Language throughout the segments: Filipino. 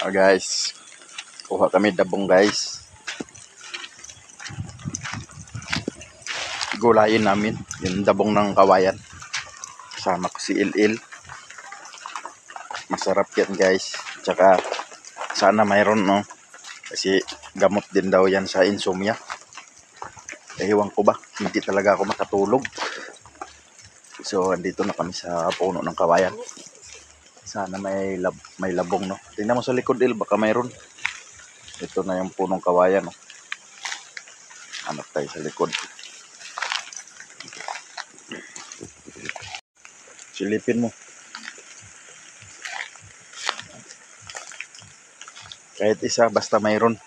Guys, kuha kami dabong guys. Gulayin namin yung dabong ng kawayan. Kasama ko si Il. Masarap yan guys. Tsaka sana mayroon no. Kasi gamot din daw yan sa insomnia. Ewan ko ba, hindi talaga ako makatulog. So andito na kami sa puno ng kawayan. Sana may labong no. Tingnan mo sa likod Il, baka mayroon. Ito na yung punong kawayan no. Hanap tayo sa likod. Silipin mo. Kahit isa basta mayroon.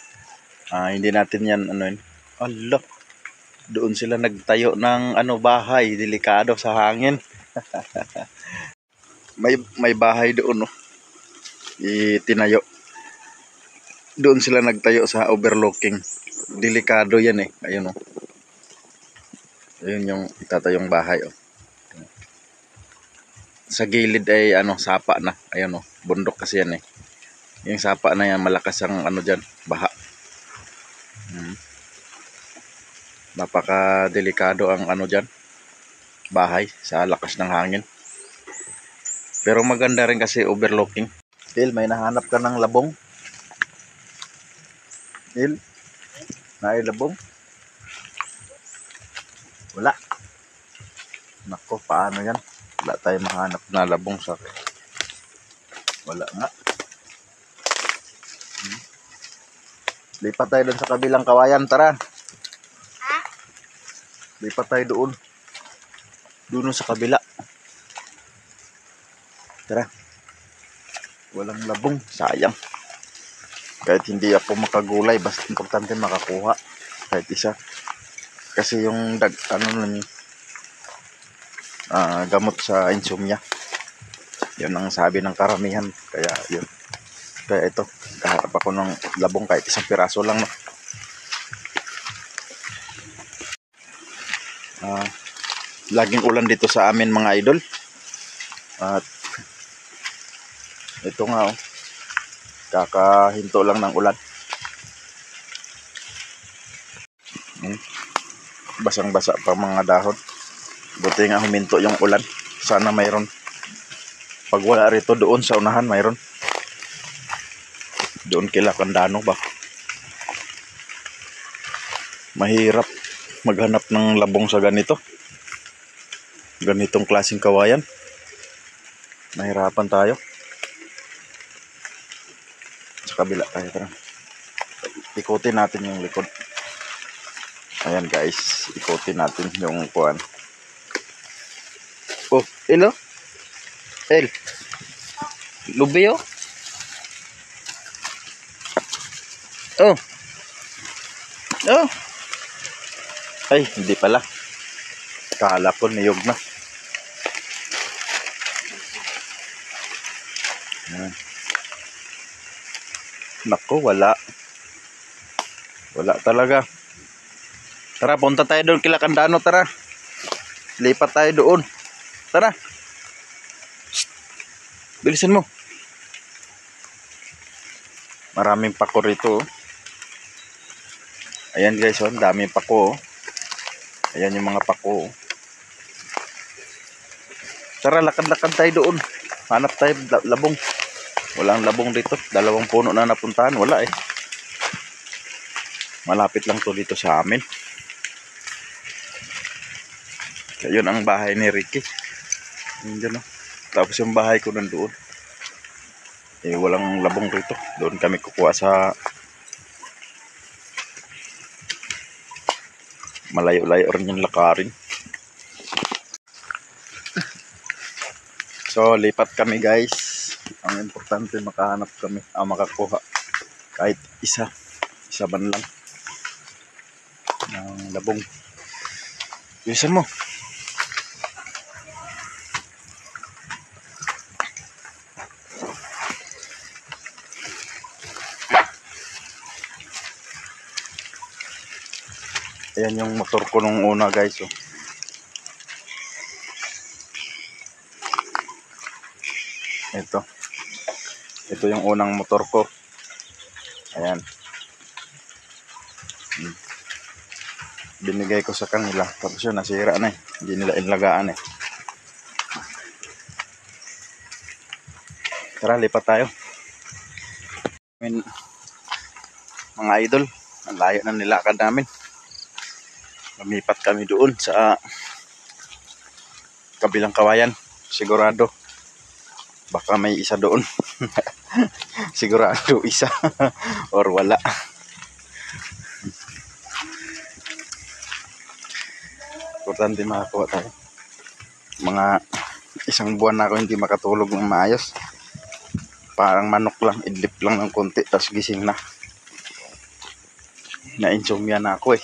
Hindi natin yan ano yun. Allah. Doon sila nagtayo ng bahay, delikado sa hangin. may bahay doon no. Itinayo. Doon sila nagtayo sa overlooking. Delikado yan eh. Ayun oh. Ayun yung itatayong bahay oh. Sa gilid ay sapa na. Ayun oh, bundok kasi yan eh. Yung sapa na yan, malakas ang diyan, baha. Napaka delikado ang diyan, bahay sa lakas ng hangin. Pero maganda rin kasi overlooking. Il, may nahanap ka ng labong? Il, labong? Wala. Nako, paano yan? Wala tayo mahanap na labong sa... Wala nga. Lipat tayo doon sa kabilang kawayan, tara. Lipat tayo doon. Doon sa kabila. Tara. Walang labong, sayang. Kahit hindi ako makagulay, basta importante makakuha. Kahit isa. Kasi yung gamot sa insomnia. Yun ang sabi ng karamihan. Kaya yun. Kaya ito, kaharap ako ng labong kahit isang piraso lang no. Laging ulan dito sa amin mga idol. At ito nga oh, kakahinto lang ng ulan. Basang-basa pa mga dahon. Buti nga huminto yung ulan. Sana mayroon. Pag wala rito, doon sa unahan mayroon. Doon kila Candano ba? Mahirap maghanap ng labong sa ganito. Ganitong klaseng kawayan. Mahirapan tayo. Sa kabila tayo, tara. Ikutin natin yung likod. Ayan guys, ikutin natin yung kuwan. Oh, hello? El. Lubi oh. Oh. Oh. Ay, hindi pala. Kala ko niyog na. Nako, wala. Wala talaga. Tara, punta tayo doon kila Candano, tara. Lipat tayo doon. Tara. Shhh. Bilisan mo. Maraming pako rito. Ayan guys, oh, daming pako. Ayan yung mga pako. Tara, lakad-lakad tayo doon. Hanap tayo labong. Walang labong dito. 2 puno na napuntahan. Wala eh. Malapit lang to dito sa amin. Yun ang bahay ni Ricky. Yun, no? Tapos yung bahay ko nandoon. Walang labong rito. Doon kami kukuha sa malayo-layo rin yung lakarin. So lipat kami guys. Ang importante makahanap kami, makakuha kahit isa man lang ng labong. Bilisan mo. Ayan yung motor ko nung una guys oh. Ito yung unang motor ko. Ayan. Binigay ko sa kanila. Tapos yun, nasira na eh. Hindi nila inlagaan eh. Tara, lipat tayo. Mga idol, ang layo na nilakad namin. Lumipat kami doon sa kabilang kawayan. Sigurado. Baka may isa doon. Sigurado isa. Or wala. Importante makakuha tayo. Mga isang buwan na ako hindi makatulog ng maayos. Parang manok lang, idlip lang ng konti, tapos gising na. Na-insomnia na ako eh.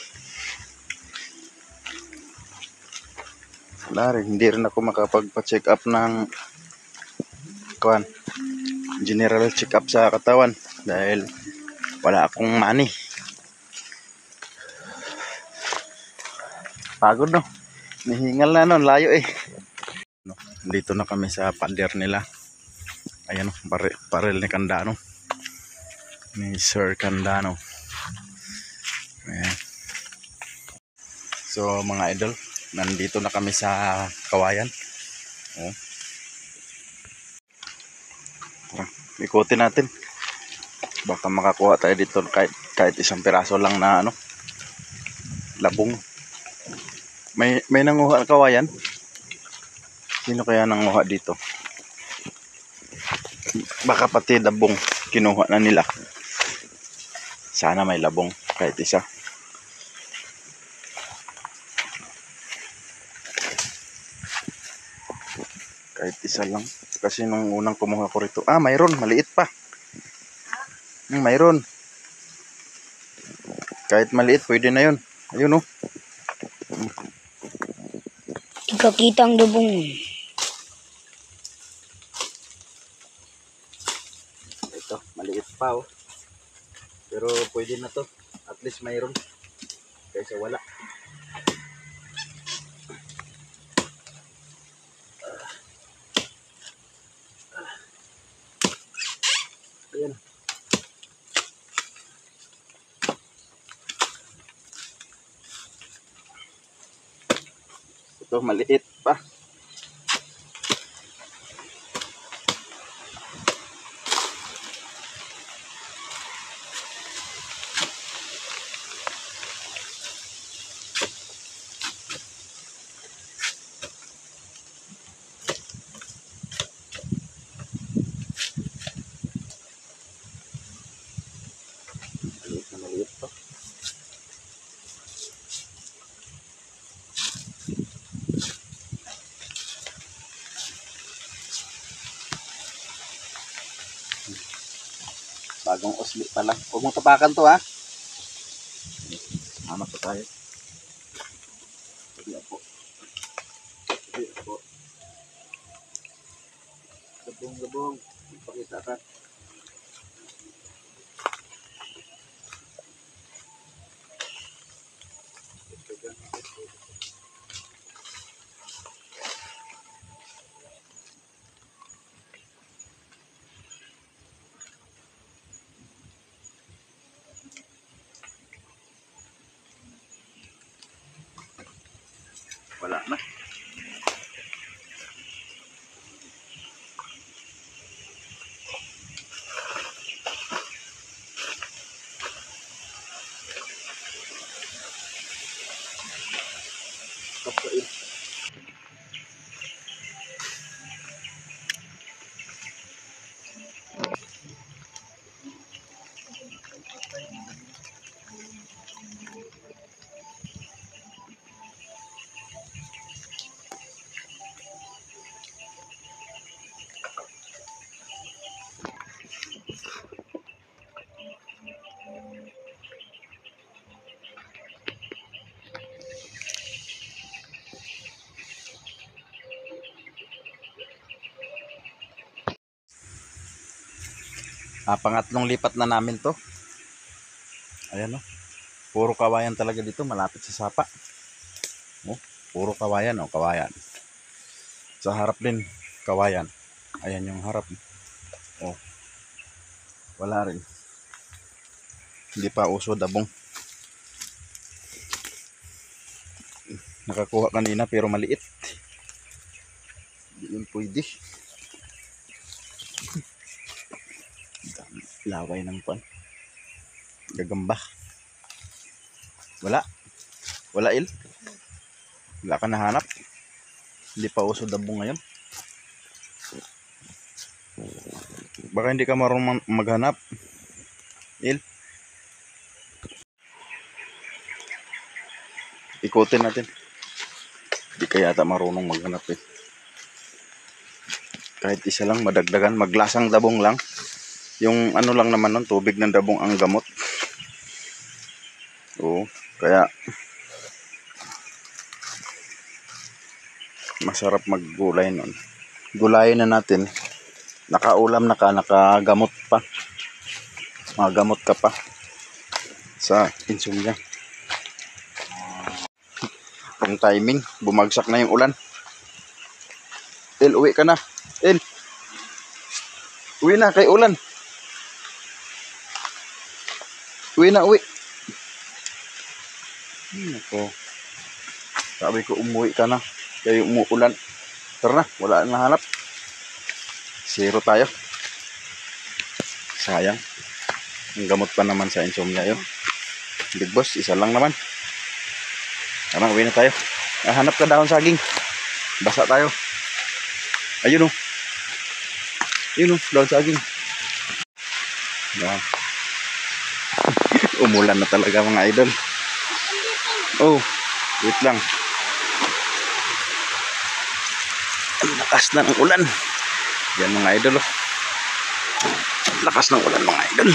Wala rin, hindi rin ako makapagpa-check up ng general check up sa katawan dahil wala akong money. Pagod no, nihingal na no, layo eh. Dito na kami sa pader nila. Ayan o, baril ni Candano, ni Sir Candano. Ayan. So mga idol, nandito na kami sa kawayan. Ikutin natin. Baka makakuha tayo dito kahit isang piraso lang na labong. May nanguha kawayan. Sino kaya nanguha dito? Baka pati labong kinuha na nila. Sana may labong kahit isa. Kahit isa lang. Kasi nung unang kumuha ko rito. Mayroon. Maliit pa. Mayroon. Kahit maliit, pwede na yun. Ayun o. Ikakita ang labong. Ito, maliit pa o. Pero pwede na to. At least mayroon. Kaysa wala. Ayan. Ito maliit pa. Maliit pa. Bagong usli pala. Huwag mong tapakan to ha. Sama po tayo. Sige po. Sige po. Gabong. Ipakita ka. Wala na. Kapain. Pangatlong lipat na namin to. Ayan o. Puro kawayan talaga dito, malapit sa sapa. Puro kawayan o, kawayan. Sa harap din, kawayan. Ayan yung harap. Wala rin. Hindi pa uso dabong. Nakakuha kanina pero maliit. Hindi yun pwede. Laway ng pan. Gagamba. Wala. Wala il. Wala ka nahanap. Hindi pa uso dabong ngayon. Baka hindi ka marunong maghanap. Il. Ikutin natin. Hindi ka yata marunong maghanap eh. Kahit isa lang, madagdagan. Maglasang dabong lang. Yung ano lang naman nun, tubig ng dabong ang gamot. Oo, kaya masarap maggulay nun. Gulayin na natin. Nakaulam na ka, nakagamot pa. Magagamot ka pa sa insomnia. Ang timing, bumagsak na yung ulan. El, uwi ka na. El, uwi na kay ulan. Uwi na, uwi. Ako. Sabi ko umuwi ka na. Kaya umuulan. Tara na, wala nang hanap. Zero tayo. Sayang. Ang gamot pa naman sa insomnia yun. Big boss, isa lang naman. Tara, uwi na tayo. Hanap ka dahon saging. Basa tayo. Ayun o. Ayun o, dahon saging. Yan. Umulan na talaga mga idol. Oh, wait lang. Ang lakas na ng ulan. Yan mga idol oh. Lakas ng ulan mga idol.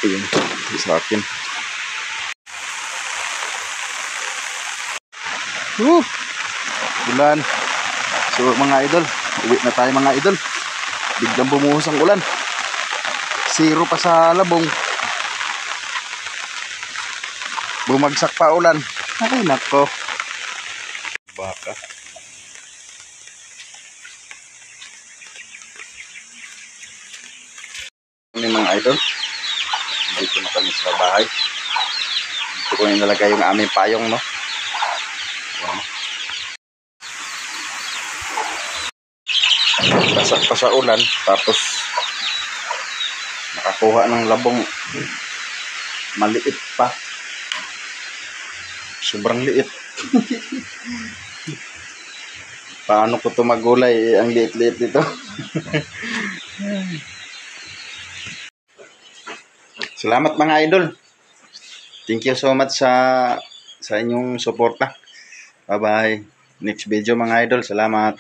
Ayun, sa akin. Ulan. So mga idol, uwi na tayo mga idol. Biglang bumuhos ang ulan. Zero pa sa labong. Bumagsak pa ulan. Ay nako. Baka. Ini mga idol. Dito na kami sa bahay. Dito ko nilagay yung aming payong no. Ayan. Basak pa sa ulan. Tapos nakakuha ng labong maliit pa. Sobrang liit. Paano ko ito magulay? Ang liit-liit dito. Salamat mga idol. Thank you so much sa inyong suporta. Bye-bye. Next video mga idol. Salamat.